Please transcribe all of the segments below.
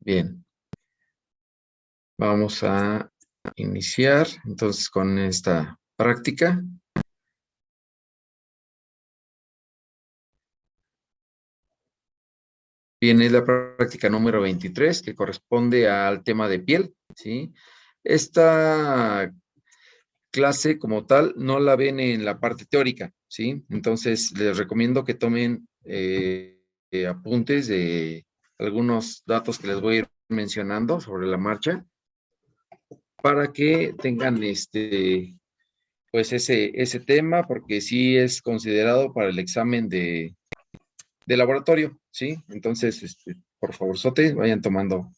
Bien, vamos a iniciar entonces con esta práctica. Bien, es la práctica número 23 que corresponde al tema de piel, ¿sí? Esta clase como tal no la ven en la parte teórica, ¿sí? Entonces les recomiendo que tomen apuntes de algunos datos que les voy a ir mencionando sobre la marcha para que tengan pues ese tema, porque sí es considerado para el examen de laboratorio, ¿sí? Entonces, por favor, vayan tomando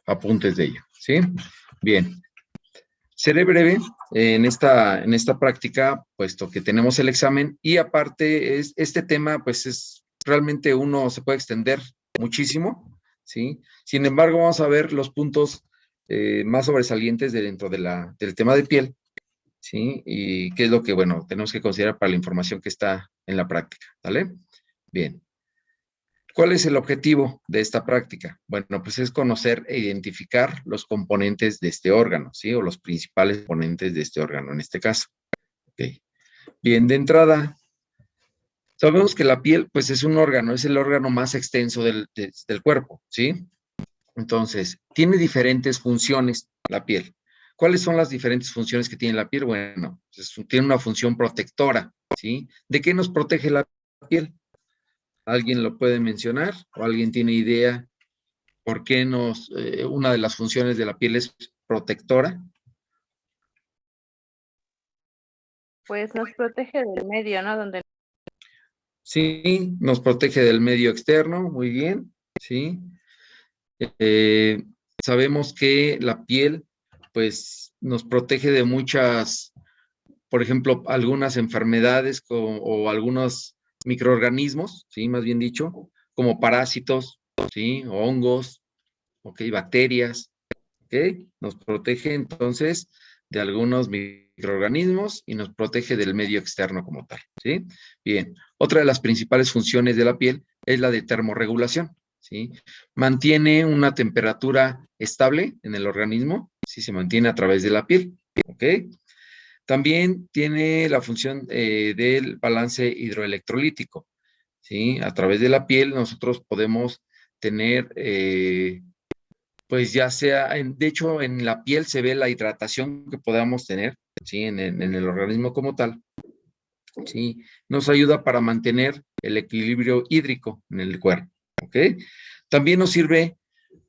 apuntes de ello, ¿sí? Bien. Seré breve en esta práctica, puesto que tenemos el examen y aparte este tema, pues es realmente uno se puede extender muchísimo, ¿sí? Sin embargo, vamos a ver los puntos más sobresalientes dentro del tema de piel, ¿sí? Y qué es lo que, bueno, tenemos que considerar para la información que está en la práctica, ¿vale? Bien. ¿Cuál es el objetivo de esta práctica? Bueno, pues es conocer e identificar los componentes de este órgano, ¿sí? O los principales componentes de este órgano en este caso. Okay. Bien, de entrada, sabemos que la piel, pues es un órgano, es el órgano más extenso del cuerpo, ¿sí? Entonces, tiene diferentes funciones la piel. ¿Cuáles son las diferentes funciones que tiene la piel? Bueno, pues tiene una función protectora, ¿sí? ¿De qué nos protege la piel? ¿Alguien lo puede mencionar? ¿O alguien tiene idea por qué una de las funciones de la piel es protectora? Pues nos protege del medio, ¿no? Donde... Sí, nos protege del medio externo, muy bien, sí. Sabemos que la piel, pues, nos protege de muchas, por ejemplo, algunas enfermedades o algunos microorganismos, sí, más bien dicho, como parásitos, sí, hongos, ok, bacterias, ok, nos protege entonces de algunos microorganismos y nos protege del medio externo como tal, ¿sí? Bien, otra de las principales funciones de la piel es la de termorregulación, ¿sí? Mantiene una temperatura estable en el organismo, ¿sí? Se mantiene a través de la piel, ¿ok? También tiene la función del balance hidroelectrolítico, ¿sí? A través de la piel nosotros podemos tener pues ya sea, de hecho, en la piel se ve la hidratación que podamos tener, ¿sí? En el organismo como tal, ¿sí? Nos ayuda para mantener el equilibrio hídrico en el cuerpo, ¿ok? También nos sirve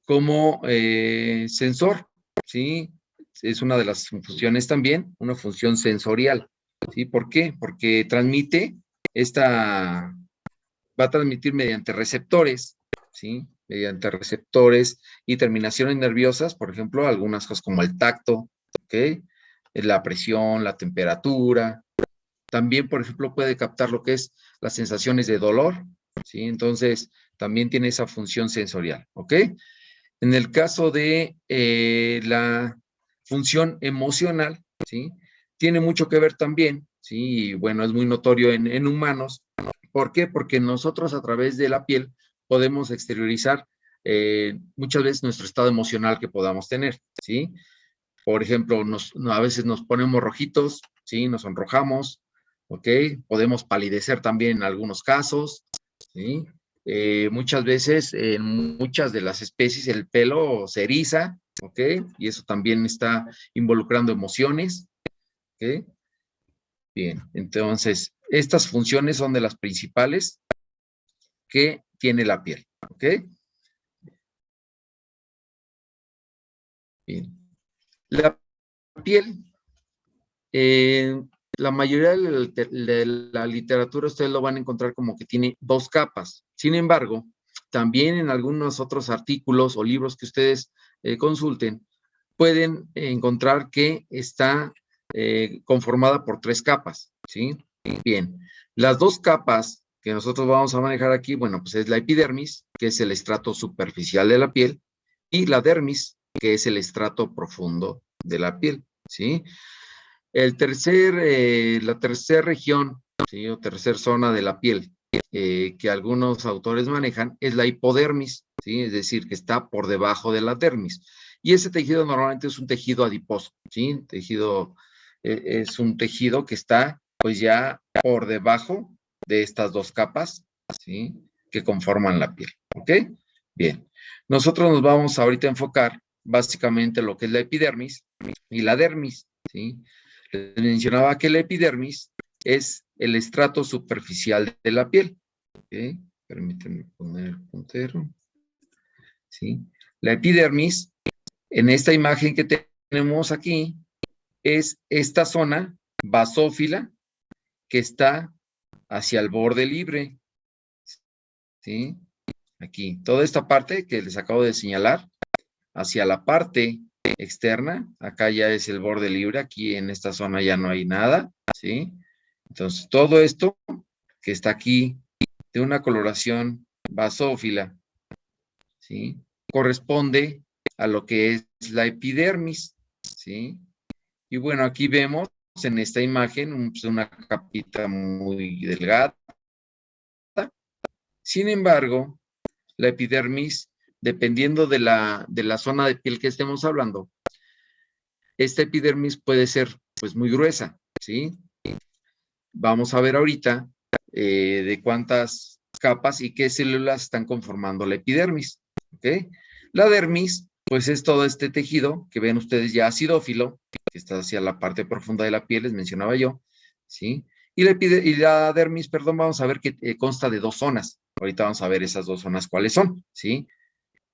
como sensor, ¿sí? Es una de las funciones también, una función sensorial, ¿sí? ¿Por qué? Porque va a transmitir mediante receptores, ¿sí? Mediante receptores y terminaciones nerviosas, por ejemplo, algunas cosas como el tacto, ¿ok? La presión, la temperatura. También, por ejemplo, puede captar lo que es las sensaciones de dolor, ¿sí? Entonces, también tiene esa función sensorial, ¿ok? En el caso de la función emocional, ¿sí? Tiene mucho que ver también, ¿sí? Y bueno, es muy notorio en humanos. ¿Por qué? Porque nosotros a través de la piel podemos exteriorizar muchas veces nuestro estado emocional que podamos tener, ¿sí? Por ejemplo, a veces nos ponemos rojitos, ¿sí? Nos sonrojamos, ¿ok? Podemos palidecer también en algunos casos, ¿sí? Muchas veces, en muchas de las especies, el pelo se eriza, ¿ok? Y eso también está involucrando emociones, ¿ok? Bien, entonces, estas funciones son de las principales que tiene la piel, ¿ok? Bien. La piel, la mayoría de la literatura ustedes lo van a encontrar como que tiene dos capas. Sin embargo, también en algunos otros artículos o libros que ustedes consulten, pueden encontrar que está conformada por tres capas, ¿sí? Bien, las dos capas que nosotros vamos a manejar aquí, bueno, pues es la epidermis, que es el estrato superficial de la piel, y la dermis, que es el estrato profundo de la piel, ¿sí? La tercera región, ¿sí? O tercera zona de la piel que algunos autores manejan es la hipodermis, ¿sí? Es decir, que está por debajo de la dermis. Y ese tejido normalmente es un tejido adiposo, ¿sí? Es un tejido que está, pues ya por debajo de estas dos capas, ¿sí? Que conforman la piel, ¿ok? Bien. Nosotros nos vamos ahorita a enfocar básicamente lo que es la epidermis y la dermis, ¿sí? Les mencionaba que la epidermis es el estrato superficial de la piel, ¿ok? Permítanme poner el puntero, ¿sí? La epidermis, en esta imagen que tenemos aquí, es esta zona basófila que está hacia el borde libre, ¿sí? Aquí, toda esta parte que les acabo de señalar, hacia la parte externa, acá ya es el borde libre, aquí en esta zona ya no hay nada, ¿sí? Entonces, todo esto que está aquí, de una coloración basófila, ¿sí? Corresponde a lo que es la epidermis, ¿sí? Y bueno, aquí vemos en esta imagen una capita muy delgada. Sin embargo, la epidermis, dependiendo de la zona de piel que estemos hablando, esta epidermis puede ser pues muy gruesa, ¿sí? Vamos a ver ahorita de cuántas capas y qué células están conformando la epidermis, ¿ok? La dermis, pues es todo este tejido que ven ustedes ya acidófilo, que está hacia la parte profunda de la piel, les mencionaba yo, ¿sí? Y la dermis, perdón, vamos a ver que consta de dos zonas. Ahorita vamos a ver esas dos zonas cuáles son, ¿sí?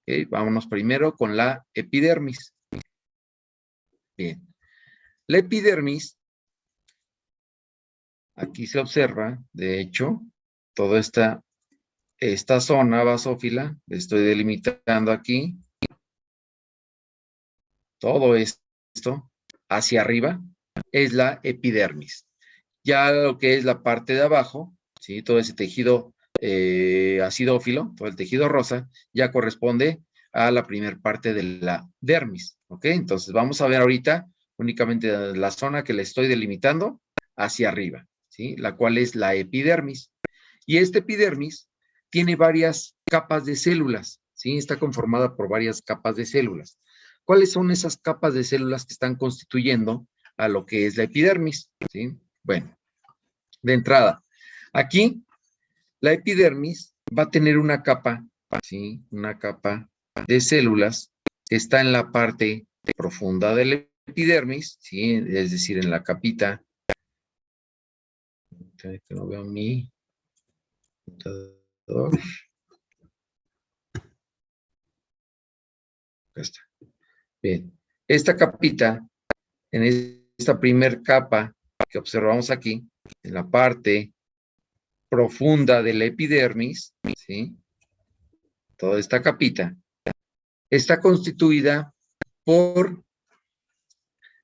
Okay, vámonos primero con la epidermis. Bien. La epidermis, aquí se observa, de hecho, toda esta zona basófila, le estoy delimitando aquí, todo esto hacia arriba, es la epidermis. Ya lo que es la parte de abajo, ¿sí? Todo ese tejido acidófilo, todo el tejido rosa, ya corresponde a la primera parte de la dermis, ¿ok? Entonces vamos a ver ahorita únicamente la zona que le estoy delimitando hacia arriba, ¿sí? La cual es la epidermis. Y esta epidermis tiene varias capas de células, ¿sí? Está conformada por varias capas de células. ¿Cuáles son esas capas de células que están constituyendo a lo que es la epidermis? ¿Sí? Bueno, de entrada, aquí la epidermis va a tener una capa, ¿sí? Una capa de células que está en la parte profunda de la epidermis, ¿sí? Es decir, en la capita. Que no veo mi computador. Acá está. Bien, esta capita, en esta primer capa que observamos aquí, en la parte profunda de la epidermis, ¿sí? Toda esta capita está constituida por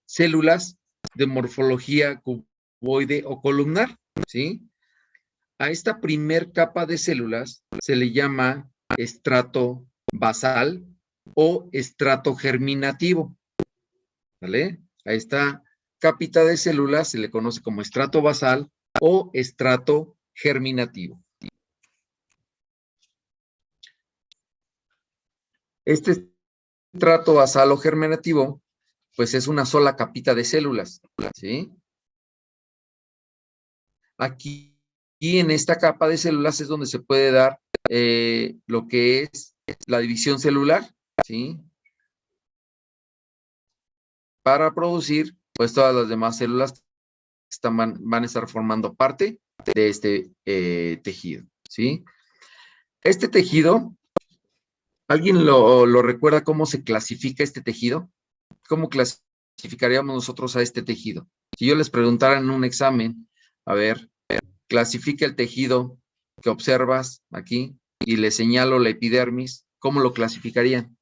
células de morfología cuboide o columnar, ¿sí? A esta primer capa de células se le llama estrato basal o estrato germinativo, ¿vale? A esta capita de células se le conoce como estrato basal o estrato germinativo. Este estrato basal o germinativo, pues es una sola capita de células, ¿sí? Aquí en esta capa de células es donde se puede dar lo que es la división celular, ¿sí? Para producir, pues todas las demás células que van a estar formando parte de este tejido, ¿sí? Este tejido, ¿alguien lo recuerda cómo se clasifica este tejido? ¿Cómo clasificaríamos nosotros a este tejido? Si yo les preguntara en un examen, a ver, clasifica el tejido que observas aquí y le señalo la epidermis, ¿cómo lo clasificarían?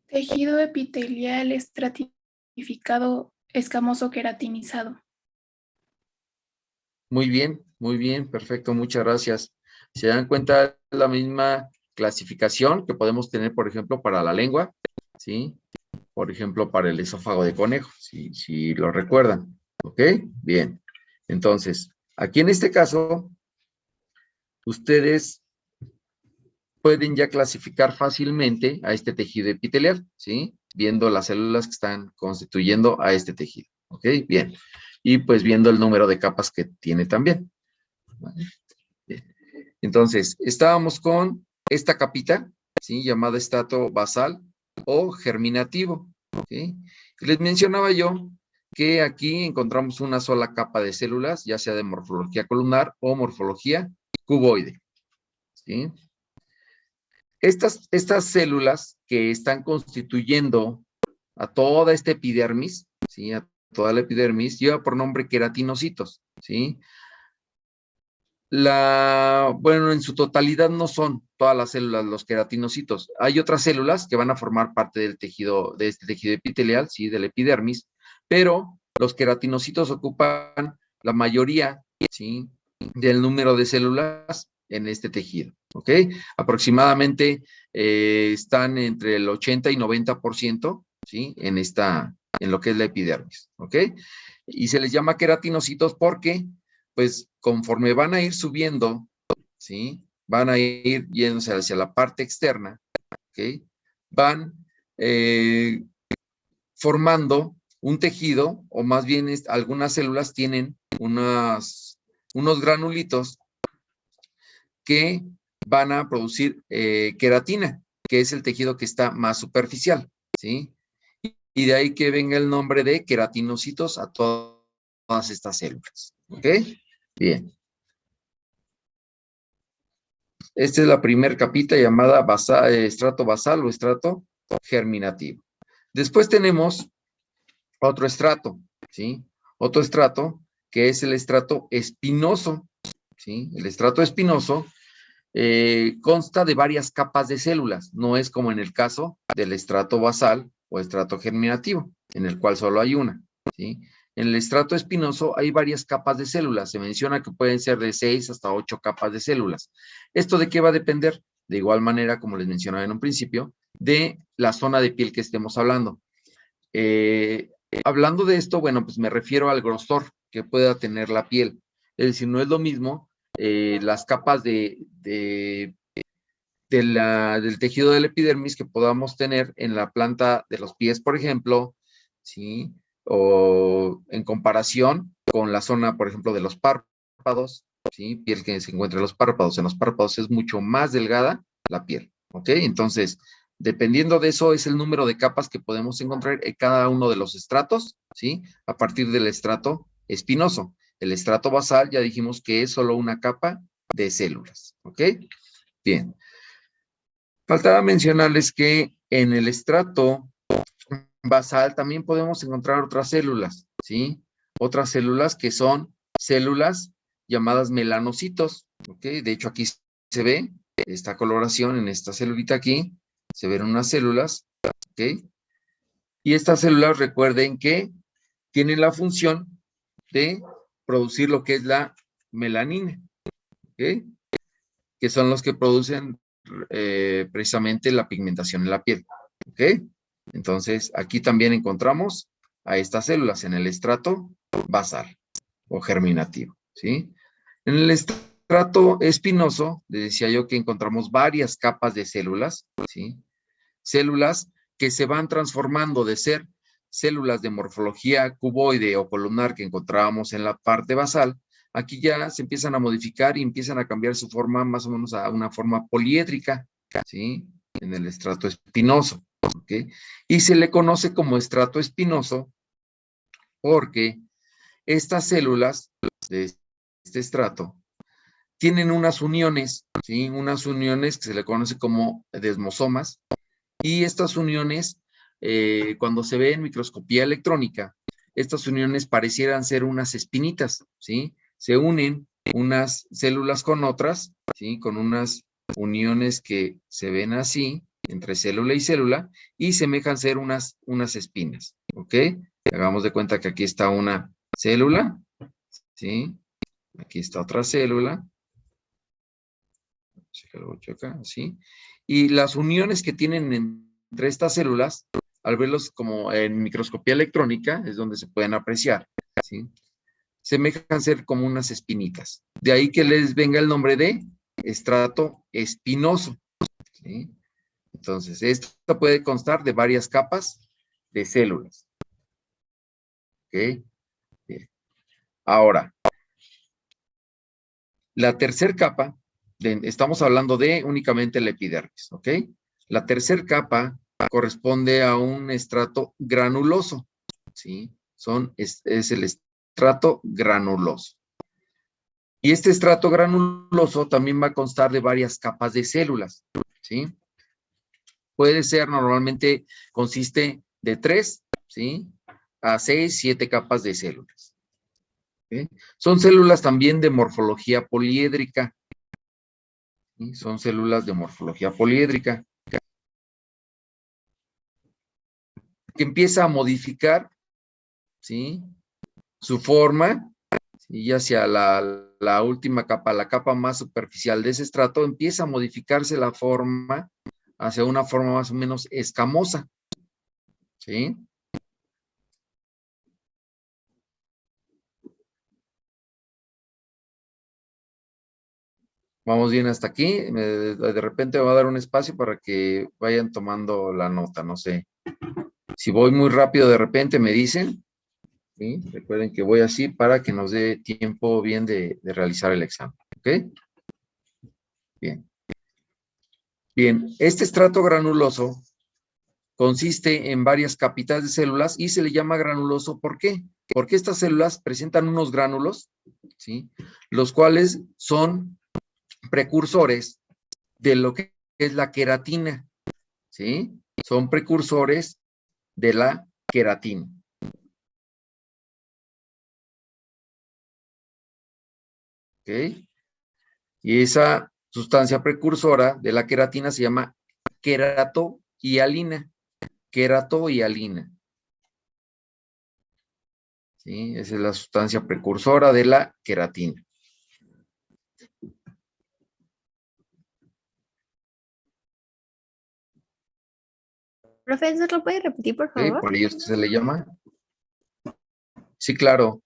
Tejido epitelial estratificado escamoso queratinizado. Muy bien, perfecto, muchas gracias. ¿Se dan cuenta? Es la misma clasificación que podemos tener, por ejemplo, para la lengua, ¿sí? Por ejemplo, para el esófago de conejo, si lo recuerdan. ¿Ok? Bien. Entonces, aquí en este caso, ustedes pueden ya clasificar fácilmente a este tejido epitelial, ¿sí? Viendo las células que están constituyendo a este tejido, ¿ok? Bien. Y pues viendo el número de capas que tiene también. ¿Vale? Bien. Entonces, estábamos con esta capita, ¿sí? Llamada estrato basal o germinativo, ¿ok? Y les mencionaba yo que aquí encontramos una sola capa de células, ya sea de morfología columnar o morfología cuboide, ¿sí? Estas células que están constituyendo a toda esta epidermis, ¿sí? A toda la epidermis, lleva por nombre queratinocitos, ¿sí? Bueno, en su totalidad no son todas las células los queratinocitos. Hay otras células que van a formar parte del tejido, de este tejido epitelial, ¿sí? Del epidermis, pero los queratinocitos ocupan la mayoría, ¿sí? Del número de células en este tejido, ¿ok? Aproximadamente están entre el 80 y 90%, ¿sí? En lo que es la epidermis, ¿ok? Y se les llama queratinocitos porque, pues, conforme van a ir subiendo, ¿sí? Van a ir yéndose hacia la parte externa, ¿ok? Van formando un tejido, o más bien algunas células tienen unos granulitos que van a producir queratina, que es el tejido que está más superficial, ¿sí? Y de ahí que venga el nombre de queratinocitos a todas estas células, ¿ok? Bien. Esta es la primera capita llamada estrato basal o estrato germinativo. Después tenemos otro estrato, ¿sí? Otro estrato que es el estrato espinoso, ¿sí? El estrato espinoso consta de varias capas de células, no es como en el caso del estrato basal o estrato germinativo, en el cual solo hay una, ¿sí? En el estrato espinoso hay varias capas de células, se menciona que pueden ser de 6 hasta 8 capas de células. ¿Esto de qué va a depender? De igual manera, como les mencionaba en un principio, de la zona de piel que estemos hablando. Hablando de esto, bueno, pues me refiero al grosor que pueda tener la piel. Es decir, no es lo mismo las capas del tejido del epidermis que podamos tener en la planta de los pies, por ejemplo, ¿sí? O en comparación con la zona, por ejemplo, de los párpados, ¿sí? Piel que se encuentra en los párpados. En los párpados es mucho más delgada la piel, ¿ok? Entonces, dependiendo de eso, es el número de capas que podemos encontrar en cada uno de los estratos, ¿sí? A partir del estrato espinoso. El estrato basal ya dijimos que es solo una capa de células, ¿ok? Bien. Faltaba mencionarles que en el estrato basal también podemos encontrar otras células, ¿sí? Otras células que son células llamadas melanocitos, ¿ok? De hecho, aquí se ve esta coloración en esta celulita aquí, se ven unas células, ¿ok? Y estas células, recuerden que tienen la función de producir lo que es la melanina, ¿ok? Que son los que producen precisamente la pigmentación en la piel, ¿ok? Entonces, aquí también encontramos a estas células en el estrato basal o germinativo, ¿sí? En el estrato espinoso, les decía yo que encontramos varias capas de células, ¿sí? Células que se van transformando de ser células de morfología cuboide o columnar que encontrábamos en la parte basal, aquí ya se empiezan a modificar y empiezan a cambiar su forma más o menos a una forma poliédrica, ¿sí? En el estrato espinoso, ¿ok? Y se le conoce como estrato espinoso porque estas células de este estrato tienen unas uniones, ¿sí? Unas uniones que se le conoce como desmosomas, y estas uniones, cuando se ve en microscopía electrónica, estas uniones parecieran ser unas espinitas, ¿sí? Se unen unas células con otras, ¿sí? Con unas uniones que se ven así, entre célula y célula, y semejan ser unas espinas, ¿ok? Hagamos de cuenta que aquí está una célula, ¿sí? Aquí está otra célula, ¿sí? Y las uniones que tienen entre estas células, al verlos como en microscopía electrónica, es donde se pueden apreciar, ¿sí? Semejan ser como unas espinitas. De ahí que les venga el nombre de estrato espinoso, ¿sí? Entonces, esto puede constar de varias capas de células. ¿Ok? Bien. Ahora, la tercera capa, estamos hablando de únicamente la epidermis, ¿ok? La tercera capa corresponde a un estrato granuloso, ¿sí? Es el estrato granuloso. Y este estrato granuloso también va a constar de varias capas de células, ¿sí? Puede ser, normalmente consiste de 3, ¿sí? A 6, 7 capas de células. ¿Sí? Son células también de morfología poliédrica. ¿Sí? Son células de morfología poliédrica. Que empieza a modificar, ¿sí? Su forma, y hacia la última capa, la capa más superficial de ese estrato, empieza a modificarse la forma hacia una forma más o menos escamosa, ¿sí? Vamos bien hasta aquí. De repente me va a dar un espacio para que vayan tomando la nota, no sé. Si voy muy rápido de repente me dicen, ¿sí? Recuerden que voy así para que nos dé tiempo bien de realizar el examen, ¿ok? Bien. Bien, este estrato granuloso consiste en varias capitas de células y se le llama granuloso, ¿por qué? Porque estas células presentan unos gránulos, ¿sí? Los cuales son precursores de lo que es la queratina, ¿sí? Son precursores de la queratina. ¿Ok? Y esa sustancia precursora de la queratina se llama queratohialina. Queratohialina. ¿Sí? Esa es la sustancia precursora de la queratina. Profesor, ¿lo puede repetir, por ¿Ok? favor? Por ello es que se le llama. Sí, claro.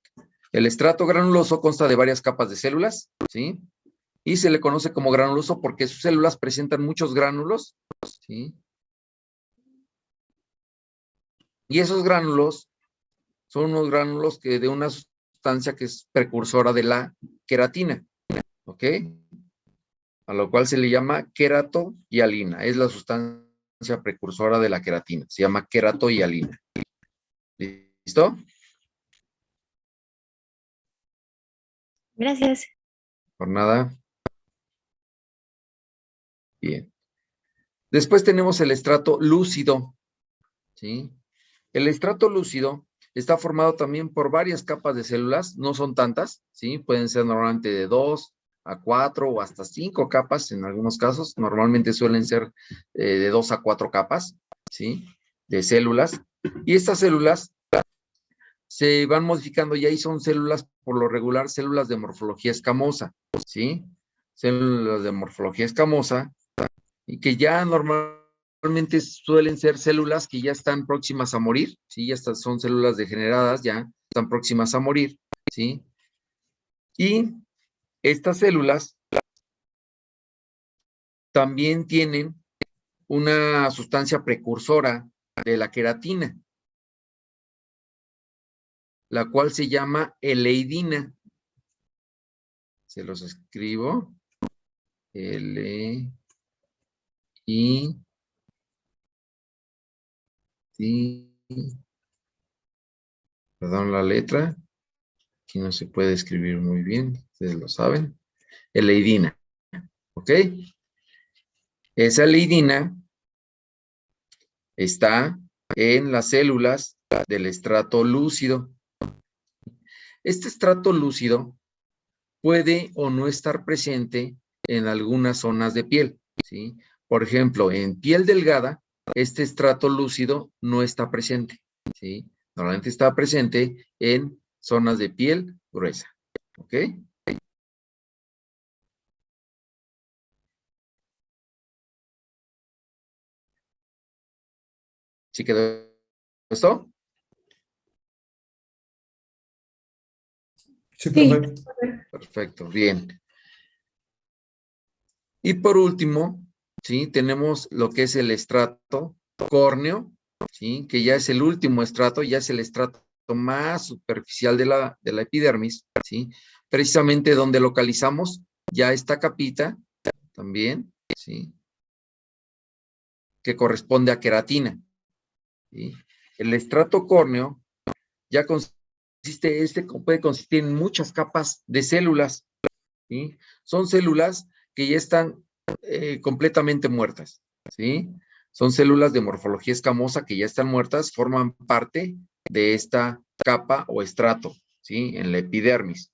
El estrato granuloso consta de varias capas de células, ¿sí? Y se le conoce como granuloso porque sus células presentan muchos gránulos, ¿sí? Y esos gránulos son unos gránulos que de una sustancia que es precursora de la queratina, ¿ok? A lo cual se le llama queratohialina. Es la sustancia precursora de la queratina. Se llama queratohialina. ¿Listo? Gracias. Por nada. Bien. Después tenemos el estrato lúcido, ¿sí? El estrato lúcido está formado también por varias capas de células, no son tantas, ¿sí? Pueden ser normalmente de 2 a 4 o hasta 5 capas en algunos casos. Normalmente suelen ser de 2 a 4 capas, ¿sí? De células. Y estas células se van modificando y ahí son células, por lo regular, células de morfología escamosa, ¿sí? Células de morfología escamosa y que ya normalmente suelen ser células que ya están próximas a morir, ¿sí? Estas son células degeneradas, ya están próximas a morir, ¿sí? Y estas células también tienen una sustancia precursora de la queratina, la cual se llama eleidina. Se los escribo. L, I, I, perdón la letra, aquí no se puede escribir muy bien, ustedes lo saben. Eleidina, ¿ok? Esa eleidina está en las células del estrato lúcido. Este estrato lúcido puede o no estar presente en algunas zonas de piel, ¿sí? Por ejemplo, en piel delgada, este estrato lúcido no está presente, ¿sí? Normalmente está presente en zonas de piel gruesa, ¿ok? ¿Sí quedó esto? Sí, Sí, profe. Perfecto, bien. Y por último, ¿sí? Tenemos lo que es el estrato córneo, ¿sí? Que ya es el último estrato, ya es el estrato más superficial de la epidermis, ¿sí? Precisamente donde localizamos ya esta capita también, ¿sí? Que corresponde a queratina, ¿sí? El estrato córneo ya puede consistir en muchas capas de células, ¿sí? Son células que ya están completamente muertas, ¿sí? Son células de morfología escamosa que ya están muertas, forman parte de esta capa o estrato, ¿sí? En la epidermis.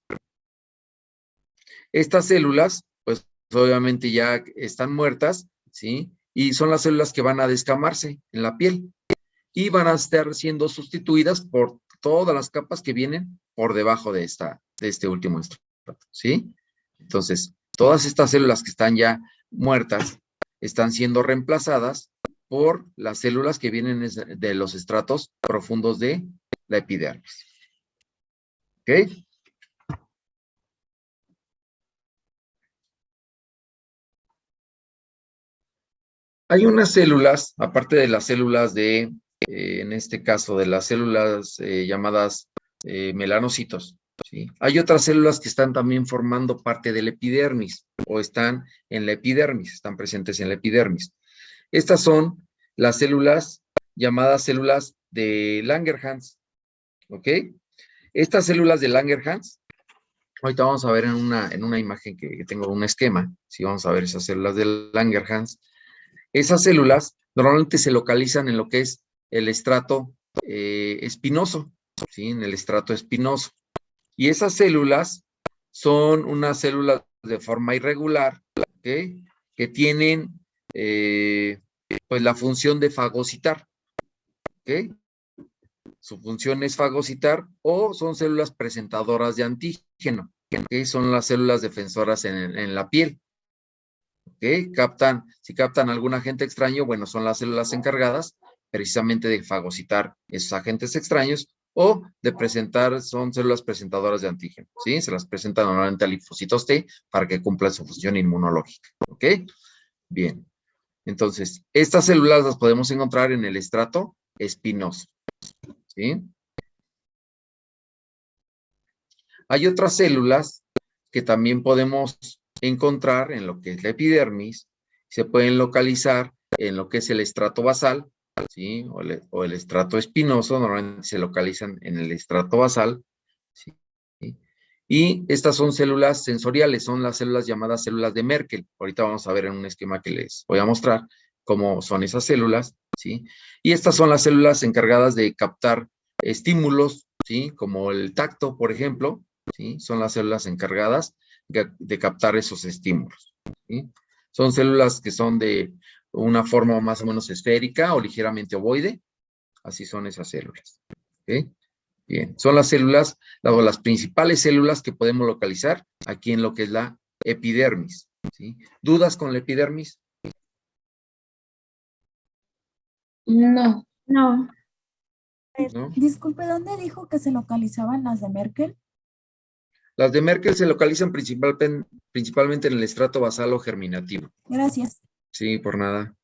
Estas células, pues obviamente ya están muertas, ¿sí? Y son las células que van a descamarse en la piel y van a estar siendo sustituidas por todas las capas que vienen por debajo de este último estrato, ¿sí? Entonces, todas estas células que están ya muertas están siendo reemplazadas por las células que vienen de los estratos profundos de la epidermis. ¿Ok? Hay unas células, aparte de las células en este caso, de las células llamadas melanocitos, ¿sí? Hay otras células que están también formando parte del epidermis o están en la epidermis, están presentes en la epidermis. Estas son las células llamadas células de Langerhans, ¿ok? Estas células de Langerhans, ahorita vamos a ver en una imagen que tengo un esquema, ¿sí? Vamos a ver esas células de Langerhans. Esas células normalmente se localizan en lo que es el estrato espinoso, ¿sí? En el estrato espinoso. Y esas células son unas células de forma irregular, ¿ok? Que tienen pues la función de fagocitar, ¿ok? Su función es fagocitar o son células presentadoras de antígeno, ¿ok? Son las células defensoras en la piel. ¿Okay? Si captan algún agente extraño, bueno, son las células encargadas precisamente de fagocitar esos agentes extraños o de presentar, son células presentadoras de antígeno, ¿sí? Se las presentan normalmente a linfocitos T para que cumplan su función inmunológica, ¿ok? Bien, entonces, estas células las podemos encontrar en el estrato espinoso, ¿sí? Hay otras células que también podemos encontrar en lo que es la epidermis, se pueden localizar en lo que es el estrato basal, ¿sí? O el estrato espinoso, normalmente se localizan en el estrato basal, ¿sí? Y estas son células sensoriales, son las células llamadas células de Merkel. Ahorita vamos a ver en un esquema que les voy a mostrar cómo son esas células, ¿sí? Y estas son las células encargadas de captar estímulos, ¿sí? Como el tacto, por ejemplo, ¿sí? Son las células encargadas de captar esos estímulos, ¿sí? Son células que son de una forma más o menos esférica o ligeramente ovoide, así son esas células, ¿ok? Bien, son las células, las principales células que podemos localizar aquí en lo que es la epidermis, ¿sí? ¿Dudas con la epidermis? No. No. ¿No? Disculpe, ¿dónde dijo que se localizaban las de Merkel? Las de Merkel se localizan principalmente en el estrato basal o germinativo. Gracias. Sí, por nada.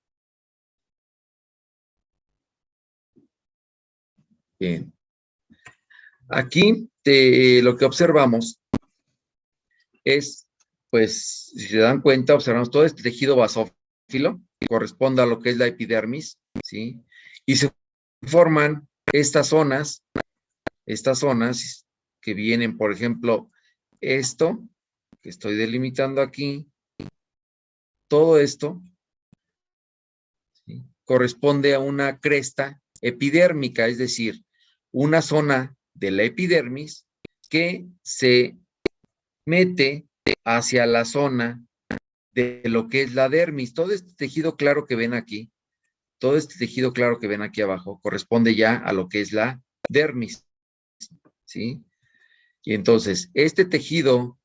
Bien. Aquí lo que observamos es, pues, si se dan cuenta, observamos todo este tejido basófilo que corresponde a lo que es la epidermis, ¿sí? Y se forman estas zonas que vienen, por ejemplo, esto que estoy delimitando aquí, todo esto, ¿sí? Corresponde a una cresta epidérmica, es decir, una zona de la epidermis que se mete hacia la zona de lo que es la dermis. Todo este tejido claro que ven aquí, todo este tejido claro que ven aquí abajo, corresponde ya a lo que es la dermis, ¿sí? Y entonces, este tejido,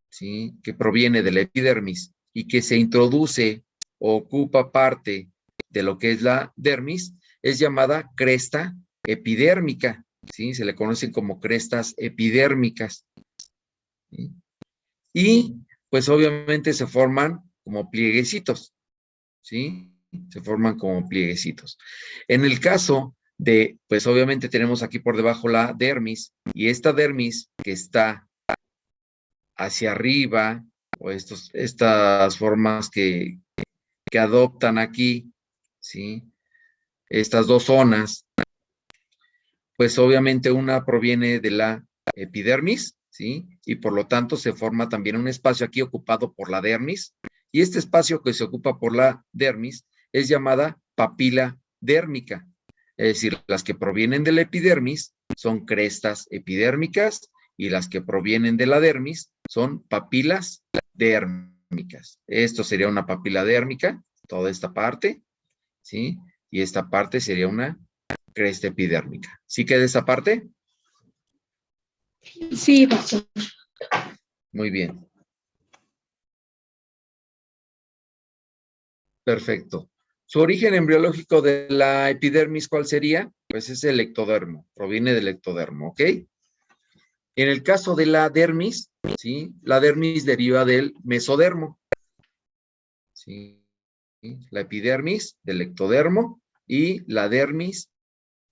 ¿sí? Que proviene de la epidermis y que se introduce o ocupa parte de lo que es la dermis, es llamada cresta epidérmica, ¿sí? Se le conocen como crestas epidérmicas, ¿sí? Y pues obviamente se forman como plieguecitos, ¿sí? Se forman como plieguecitos. En el caso de, pues obviamente tenemos aquí por debajo la dermis, y esta dermis que está hacia arriba, o estas formas que adoptan aquí, ¿sí? Estas dos zonas, pues obviamente una proviene de la epidermis, ¿sí? Y por lo tanto se forma también un espacio aquí ocupado por la dermis, y este espacio que se ocupa por la dermis es llamada papila dérmica. Es decir, las que provienen de la epidermis son crestas epidérmicas y las que provienen de la dermis son papilas dérmicas. Esto sería una papila dérmica, toda esta parte, ¿sí? Y esta parte sería una cresta epidérmica. ¿Sí queda esa parte? Sí, pastor. Muy bien. Perfecto. Su origen embriológico de la epidermis, ¿cuál sería? Pues es el ectodermo, proviene del ectodermo, ¿ok? En el caso de la dermis, ¿sí? La dermis deriva del mesodermo, ¿sí? La epidermis del ectodermo y la dermis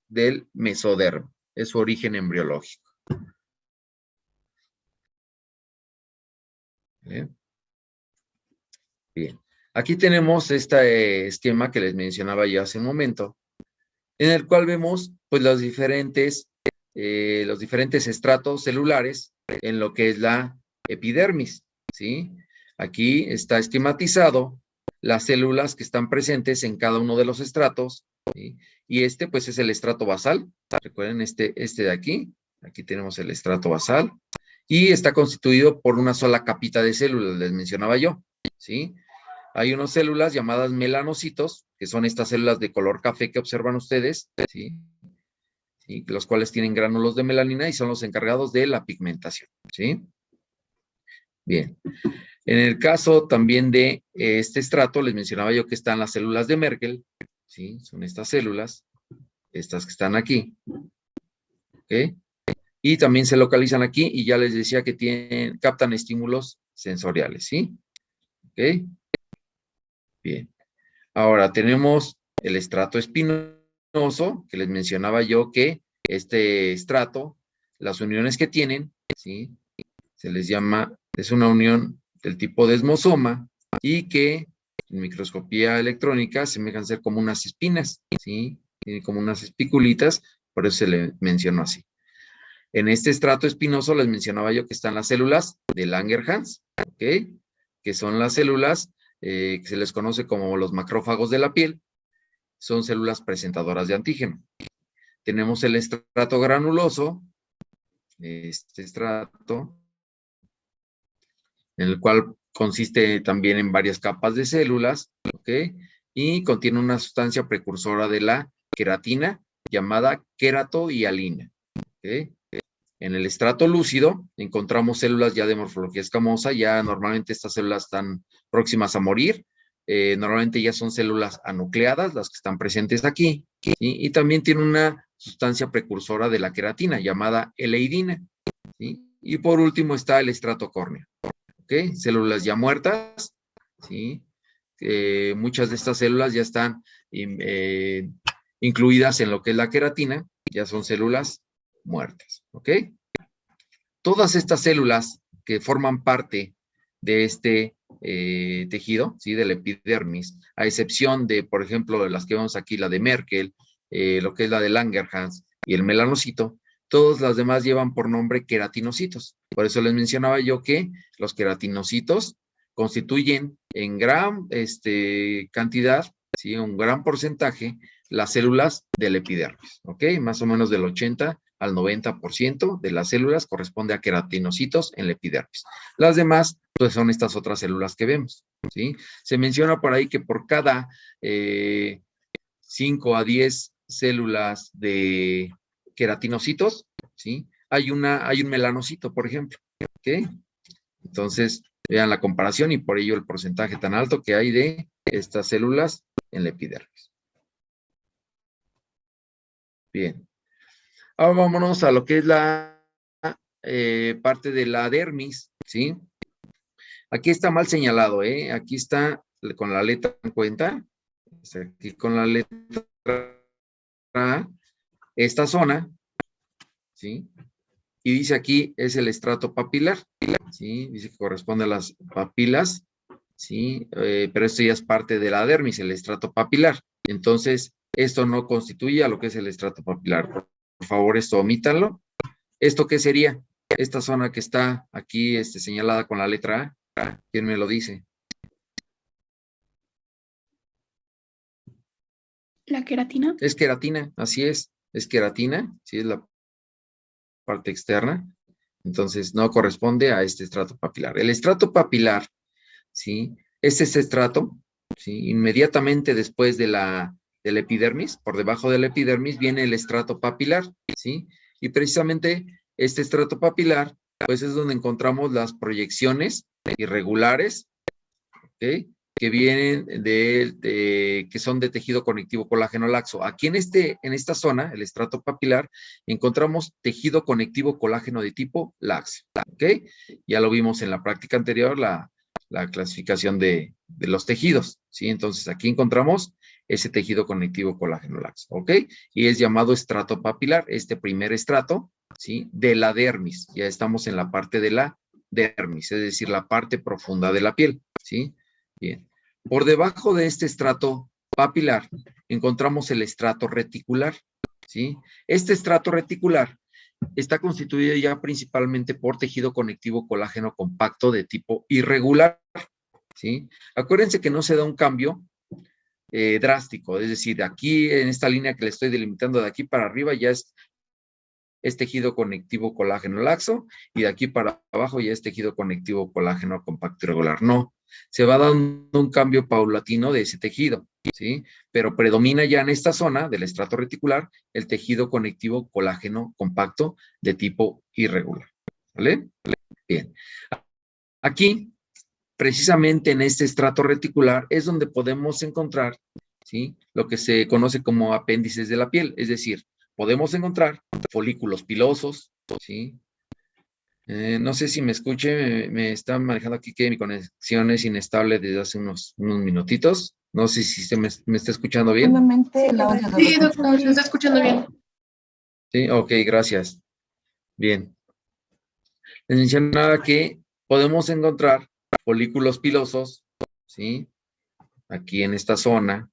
del mesodermo. Es su origen embriológico. ¿Bien? Bien. Aquí tenemos este esquema que les mencionaba yo hace un momento, en el cual vemos pues los diferentes estratos celulares en lo que es la epidermis, ¿sí? Aquí está esquematizado las células que están presentes en cada uno de los estratos, ¿sí? Y este pues es el estrato basal. Recuerden este de aquí tenemos el estrato basal, y está constituido por una sola capita de células, les mencionaba yo, ¿sí? Hay unas células llamadas melanocitos, que son estas células de color café que observan ustedes, ¿sí? ¿Sí? Los cuales tienen gránulos de melanina y son los encargados de la pigmentación, ¿sí? Bien. En el caso también de este estrato, les mencionaba yo que están las células de Merkel, ¿sí? Son estas células, estas que están aquí, ¿ok? Y también se localizan aquí, y ya les decía que captan estímulos sensoriales, ¿sí? ¿Ok? Bien. Ahora tenemos el estrato espinoso, que les mencionaba yo que este estrato, las uniones que tienen, ¿sí? Se les llama, es una unión del tipo desmosoma, y que en microscopía electrónica semejan ser como unas espinas, ¿sí? Tienen como unas espiculitas, por eso se le mencionó así. En este estrato espinoso les mencionaba yo que están las células de Langerhans, ¿ok? Que son las células que se les conoce como los macrófagos de la piel. Son células presentadoras de antígeno. Tenemos el estrato granuloso, este estrato, en el cual consiste también en varias capas de células, ¿ok? Y contiene una sustancia precursora de la queratina llamada queratohialina, ¿ok? En el estrato lúcido encontramos células ya de morfología escamosa, ya normalmente estas células están próximas a morir, normalmente ya son células anucleadas, las que están presentes aquí, ¿sí? Y también tiene una sustancia precursora de la queratina llamada eleidina, ¿sí? Y por último está el estrato córneo, ¿ok? Células ya muertas, ¿sí? Muchas de estas células ya están incluidas en lo que es la queratina, ya son células muertas, ¿ok? Todas estas células que forman parte de este tejido, ¿sí? De la epidermis, a excepción de, por ejemplo, de las que vemos aquí, la de Merkel, lo que es la de Langerhans y el melanocito, todas las demás llevan por nombre queratinocitos. Por eso les mencionaba yo que los queratinocitos constituyen en gran cantidad, ¿sí? Un gran porcentaje, las células del epidermis, ¿ok? Más o menos del 80 al 90% de las células corresponde a queratinocitos en la epidermis. Las demás, pues son estas otras células que vemos, ¿sí? Se menciona por ahí que por cada 5 a 10 células de queratinocitos, ¿sí? Hay un melanocito, por ejemplo, ¿ok? Entonces, vean la comparación y por ello el porcentaje tan alto que hay de estas células en la epidermis. Bien. Ahora vámonos a lo que es la parte de la dermis, ¿sí? Aquí está mal señalado, ¿eh? Aquí está con la letra en cuenta. Aquí con la letra A, esta zona, ¿sí? Y dice aquí es el estrato papilar, ¿sí? Dice que corresponde a las papilas, ¿sí? Pero esto ya es parte de la dermis, el estrato papilar. Entonces, esto no constituye a lo que es el estrato papilar. Por favor, esto omítanlo. ¿Esto qué sería? Esta zona que está aquí señalada con la letra A, ¿quién me lo dice? ¿La queratina? Es queratina, así es queratina, sí, es la parte externa. Entonces, no corresponde a este estrato papilar. El estrato papilar, ¿sí? Este es estrato, ¿sí? Inmediatamente después de la epidermis, por debajo de la epidermis, viene el estrato papilar, ¿sí? Y precisamente este estrato papilar, pues es donde encontramos las proyecciones irregulares, ¿ok? Que vienen que son de tejido conectivo colágeno laxo. Aquí en esta zona, el estrato papilar, encontramos tejido conectivo colágeno de tipo laxo, ¿ok? Ya lo vimos en la práctica anterior, la clasificación de los tejidos, ¿sí? Entonces, aquí encontramos ese tejido conectivo colágeno laxo, ¿ok? Y es llamado estrato papilar, este primer estrato, ¿sí? De la dermis. Ya estamos en la parte de la dermis, es decir, la parte profunda de la piel, ¿sí? Bien. Por debajo de este estrato papilar encontramos el estrato reticular, ¿sí? Este estrato reticular está constituido ya principalmente por tejido conectivo colágeno compacto de tipo irregular, ¿sí? Acuérdense que no se da un cambio drástico, es decir, aquí en esta línea que le estoy delimitando de aquí para arriba ya es tejido conectivo colágeno laxo y de aquí para abajo ya es tejido conectivo colágeno compacto irregular. No, se va dando un cambio paulatino de ese tejido, ¿sí? Pero predomina ya en esta zona del estrato reticular el tejido conectivo colágeno compacto de tipo irregular, ¿vale? Bien. Aquí, precisamente en este estrato reticular es donde podemos encontrar, ¿sí? Lo que se conoce como apéndices de la piel, es decir, podemos encontrar folículos pilosos, ¿sí? No sé si me escuche, me están manejando aquí que mi conexión es inestable desde hace unos minutitos. No sé si me está escuchando bien. Solamente el audio de Sí, doctor, se está escuchando bien. Sí, ok, gracias. Bien. Les mencionaba que podemos encontrar folículos pilosos, ¿sí? Aquí en esta zona.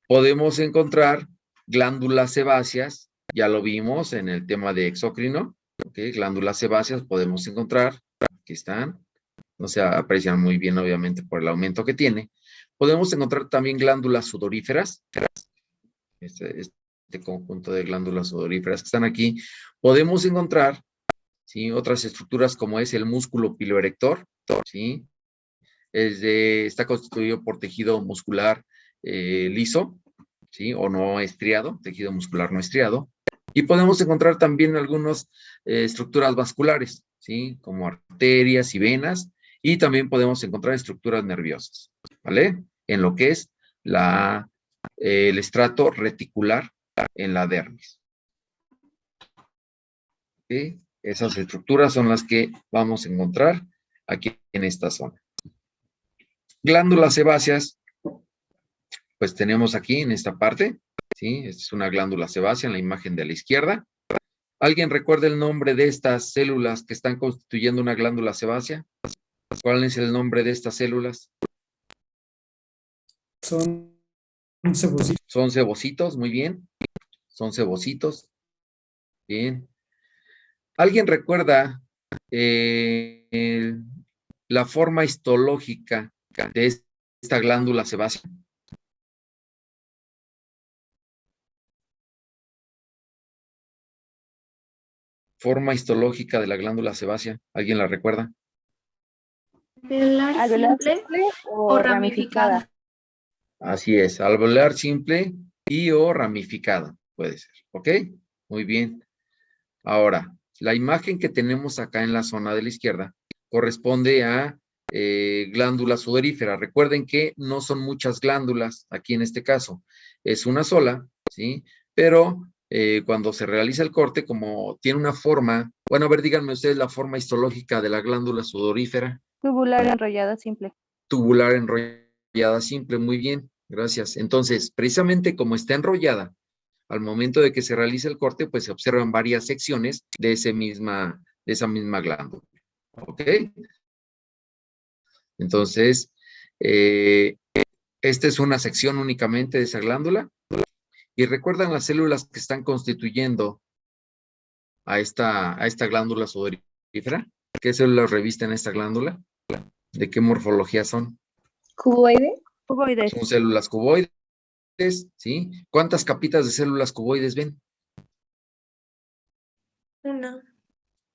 Podemos encontrar glándulas sebáceas, ya lo vimos en el tema de exócrino, ¿ok? Glándulas sebáceas podemos encontrar, aquí están, no se aprecian muy bien obviamente por el aumento que tiene. Podemos encontrar también glándulas sudoríferas, este conjunto de glándulas sudoríferas que están aquí. Podemos encontrar, ¿sí? Otras estructuras como es el músculo piloerector, ¿sí? Está constituido por tejido muscular liso, ¿sí? O no estriado, tejido muscular no estriado. Y podemos encontrar también algunas estructuras vasculares, ¿sí? Como arterias y venas. Y también podemos encontrar estructuras nerviosas, ¿vale? En lo que es el estrato reticular en la dermis. ¿Sí? Esas estructuras son las que vamos a encontrar aquí en esta zona. Glándulas sebáceas, pues tenemos aquí en esta parte, ¿sí? Esta es una glándula sebácea en la imagen de la izquierda. ¿Alguien recuerda el nombre de estas células que están constituyendo una glándula sebácea? ¿Cuál es el nombre de estas células? Son cebocitos. Son cebocitos, muy bien. Son cebocitos. Bien. ¿Alguien recuerda la forma histológica de esta glándula sebácea? Forma histológica de la glándula sebácea. ¿Alguien la recuerda? ¿Alveolar ¿Alveolar simple simple o ramificada? Así es, alveolar simple y o ramificada, puede ser, ¿ok? Muy bien. Ahora, la imagen que tenemos acá en la zona de la izquierda corresponde a glándula sudorífera. Recuerden que no son muchas glándulas aquí en este caso, es una sola, ¿sí? Pero cuando se realiza el corte, como tiene una forma, bueno, a ver, díganme ustedes la forma histológica de la glándula sudorífera. Tubular enrollada simple. Tubular enrollada simple, muy bien, gracias. Entonces, precisamente como está enrollada, al momento de que se realice el corte, pues se observan varias secciones de esa misma glándula. ¿Ok? Entonces, esta es una sección únicamente de esa glándula. Y recuerdan las células que están constituyendo a esta glándula sudorífera. ¿Qué células revisten esta glándula? ¿De qué morfología son? ¿Cuboide? Cuboides. Son células cuboides, ¿sí? ¿Cuántas capitas de células cuboides ven? Una.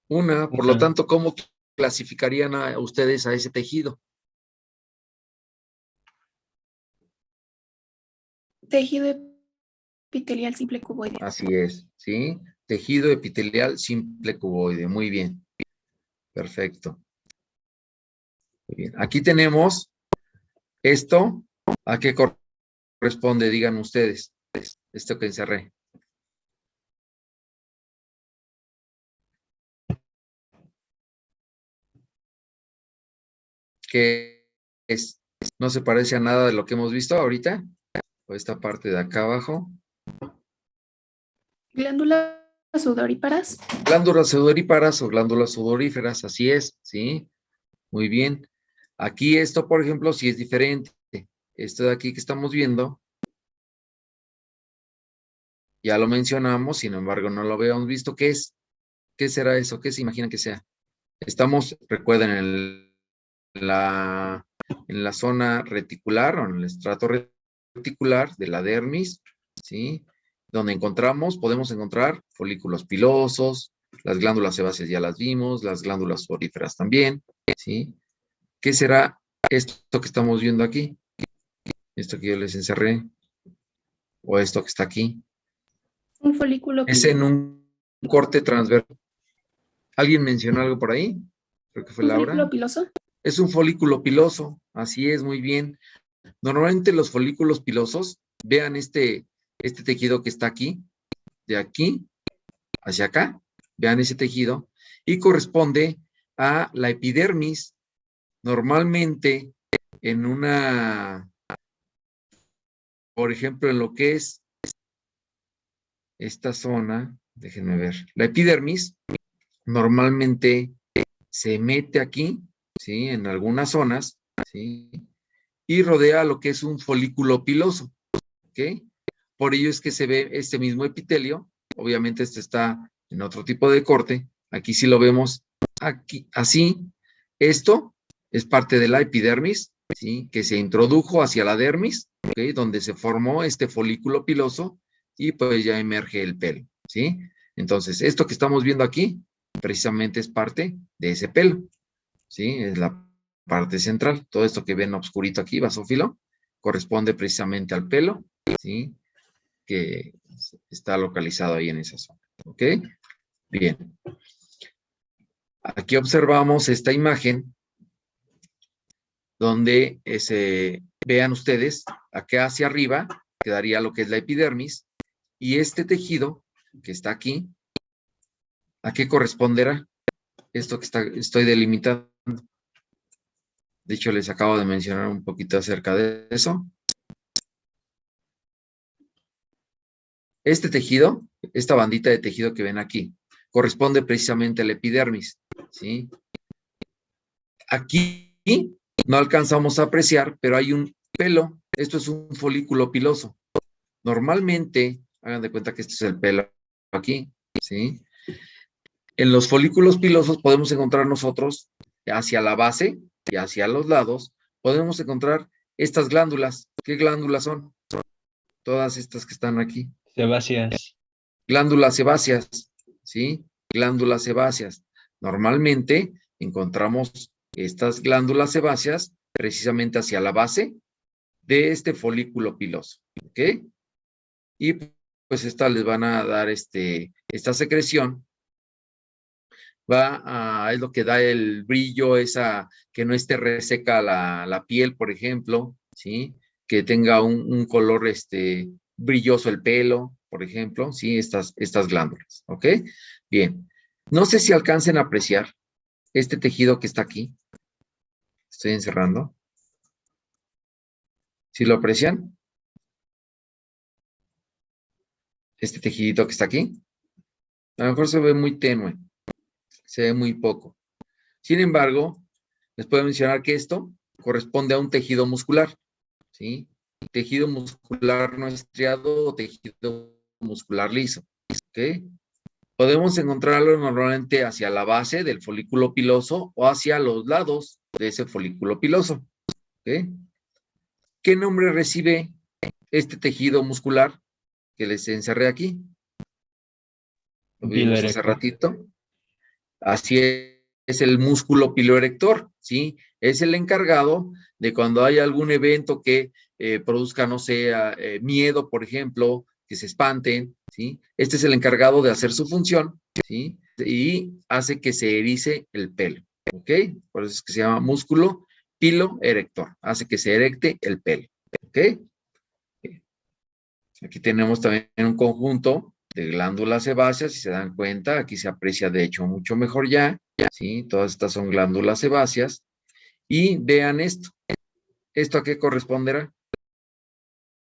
Una, por lo tanto, ¿cómo clasificarían a ustedes a ese tejido? Tejido epitelial simple cuboide. Así es, ¿sí? Tejido epitelial simple cuboide, muy bien. Perfecto. Muy bien. Aquí tenemos esto, ¿a qué corresponde? Digan ustedes, esto que encerré. ¿Qué es? ¿No se parece a nada de lo que hemos visto ahorita? O esta parte de acá abajo. Glándulas sudoríparas. Glándulas sudoríparas o glándulas sudoríferas, así es, ¿sí? Muy bien. Aquí esto, por ejemplo, sí es diferente. Esto de aquí que estamos viendo, ya lo mencionamos, sin embargo, no lo habíamos visto. ¿Qué es? ¿Qué será eso? ¿Qué se imaginan que sea? Estamos, recuerden, en la zona reticular o en el estrato reticular de la dermis, ¿sí? Donde podemos encontrar folículos pilosos, las glándulas sebáceas ya las vimos, las glándulas sudoríferas también, ¿sí? ¿Qué será esto que estamos viendo aquí? Esto que yo les encerré, o esto que está aquí. Un folículo Es piloso. en un corte transversal. ¿Alguien mencionó algo por ahí? Creo que fue Un Laura. folículo piloso. Es un folículo piloso, así es, muy bien. Normalmente los folículos pilosos, vean este tejido que está aquí, de aquí hacia acá, vean ese tejido, y corresponde a la epidermis. Normalmente en por ejemplo, en lo que es esta zona, déjenme ver, la epidermis normalmente se mete aquí, ¿sí? En algunas zonas, ¿sí? Y rodea lo que es un folículo piloso, ¿ok? Por ello es que se ve este mismo epitelio. Obviamente este está en otro tipo de corte. Aquí sí lo vemos aquí, así. Esto es parte de la epidermis, ¿sí? Que se introdujo hacia la dermis, ¿ok? Donde se formó este folículo piloso y pues ya emerge el pelo, ¿sí? Entonces, esto que estamos viendo aquí precisamente es parte de ese pelo, ¿sí? Es la parte central. Todo esto que ven oscurito aquí, basófilo, corresponde precisamente al pelo, ¿sí? Que está localizado ahí en esa zona. ¿Ok? Bien. Aquí observamos esta imagen donde vean ustedes, acá hacia arriba quedaría lo que es la epidermis y este tejido que está aquí, ¿a qué corresponderá? Esto que estoy delimitando. De hecho, les acabo de mencionar un poquito acerca de eso. Este tejido, esta bandita de tejido que ven aquí, corresponde precisamente al epidermis, ¿sí? Aquí no alcanzamos a apreciar, pero hay un pelo. Esto es un folículo piloso. Normalmente, hagan de cuenta que este es el pelo aquí, ¿sí? En los folículos pilosos podemos encontrar nosotros, hacia la base y hacia los lados, podemos encontrar estas glándulas. ¿Qué glándulas son? Todas estas que están aquí. Sebáceas. Glándulas sebáceas, ¿sí? Glándulas sebáceas. Normalmente encontramos estas glándulas sebáceas precisamente hacia la base de este folículo piloso, ¿ok? Y pues estas les van a dar esta secreción, es lo que da el brillo, que no esté reseca la piel, por ejemplo, ¿sí? Que tenga un color brilloso el pelo, por ejemplo, ¿sí? Estas glándulas, ¿ok? Bien, no sé si alcancen a apreciar este tejido que está aquí. Estoy encerrando. ¿Sí lo aprecian? Este tejidito que está aquí. A lo mejor se ve muy tenue. Se ve muy poco. Sin embargo, les puedo mencionar que esto corresponde a un tejido muscular. ¿Sí? Tejido muscular no estriado o tejido muscular liso. ¿Ok? Podemos encontrarlo normalmente hacia la base del folículo piloso o hacia los lados de ese folículo piloso. ¿Ok? ¿Qué nombre recibe este tejido muscular que les encerré aquí? Lo vimos hace ratito. Así es el músculo piloerector, ¿sí? Es el encargado de cuando hay algún evento que produzca, no sé, miedo, por ejemplo, que se espanten, ¿sí? Este es el encargado de hacer su función, ¿sí? Y hace que se erice el pelo, ¿ok? Por eso es que se llama músculo piloerector, hace que se erecte el pelo, ¿ok? Aquí tenemos también un conjunto de glándulas sebáceas, si se dan cuenta, aquí se aprecia de hecho mucho mejor ya, ¿sí? Todas estas son glándulas sebáceas. Y vean esto. ¿Esto a qué corresponderá?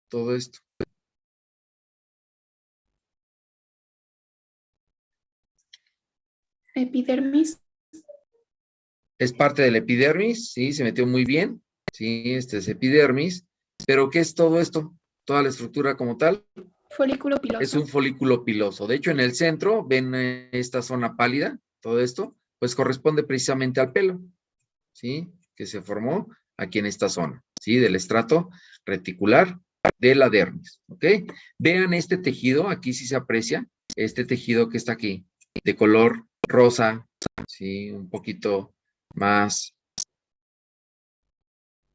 Todo esto. Epidermis. Es parte del epidermis, ¿sí? Se metió muy bien, ¿sí? Este es epidermis. ¿Pero qué es todo esto? Toda la estructura como tal. Folículo Es piloso. un folículo piloso. De hecho, en el centro, ven esta zona pálida, todo esto, pues corresponde precisamente al pelo, ¿sí? Que se formó aquí en esta zona, ¿sí? Del estrato reticular de la dermis, ¿ok? Vean este tejido, aquí sí se aprecia, este tejido que está aquí, de color rosa, ¿sí? Un poquito más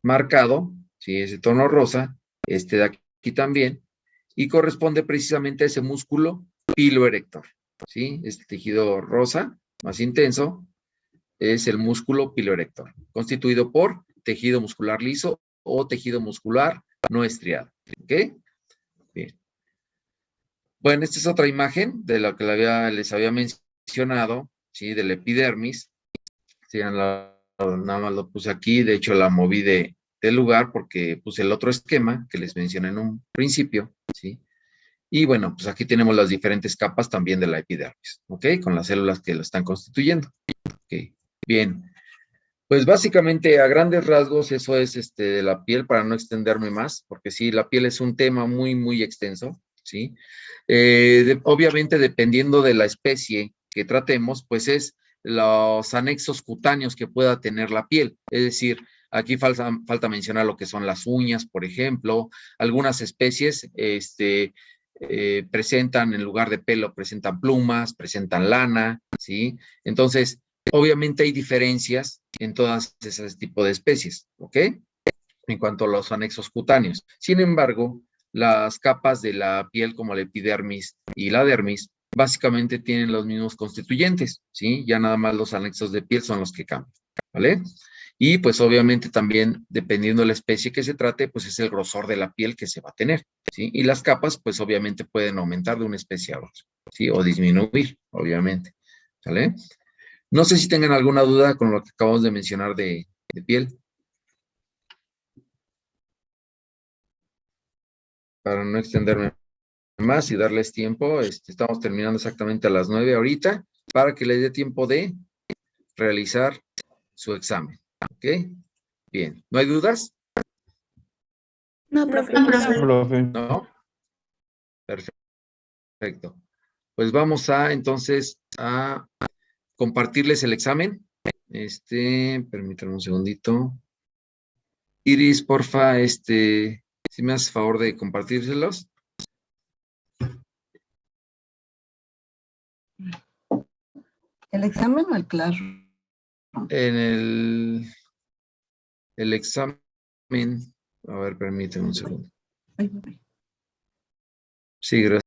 marcado, ¿sí? Ese tono rosa, este de aquí también, y corresponde precisamente a ese músculo piloerector, ¿sí? Este tejido rosa, más intenso, es el músculo piloerector, constituido por tejido muscular liso o tejido muscular no estriado, ¿ok? Bien. Bueno, esta es otra imagen de lo que les había mencionado, ¿sí? Del epidermis. Sí, nada más lo puse aquí, de hecho la moví del lugar porque puse el otro esquema que les mencioné en un principio, ¿sí? Y bueno, pues aquí tenemos las diferentes capas también de la epidermis, ¿ok? Con las células que lo están constituyendo. Ok, bien. Pues básicamente a grandes rasgos eso es de la piel para no extenderme más, porque sí, la piel es un tema muy, muy extenso, ¿sí? Obviamente dependiendo de la especie que tratemos, pues es los anexos cutáneos que pueda tener la piel. Es decir, aquí falta mencionar lo que son las uñas, por ejemplo. Algunas especies presentan, en lugar de pelo, presentan plumas, presentan lana, ¿sí? Entonces, obviamente hay diferencias en todas esas tipos de especies, ¿ok? En cuanto a los anexos cutáneos. Sin embargo, las capas de la piel como la epidermis y la dermis básicamente tienen los mismos constituyentes, ¿sí? Ya nada más los anexos de piel son los que cambian, ¿vale? Y pues obviamente también, dependiendo de la especie que se trate, pues es el grosor de la piel que se va a tener, ¿sí? Y las capas, pues obviamente pueden aumentar de una especie a otra, ¿sí? O disminuir, obviamente, ¿vale? No sé si tengan alguna duda con lo que acabamos de mencionar de piel. Para no extenderme más y darles tiempo, estamos terminando exactamente a las 9 ahorita, para que les dé tiempo de realizar su examen. ¿Ok? Bien. ¿No hay dudas? No, profe. ¿No? Perfecto. Pues vamos entonces a compartirles el examen. Permítanme un segundito. Iris, porfa, si me haces favor de compartírselos. ¿El examen o el Classroom? En el examen, a ver, permíteme un segundo. Ay, Sí, gracias.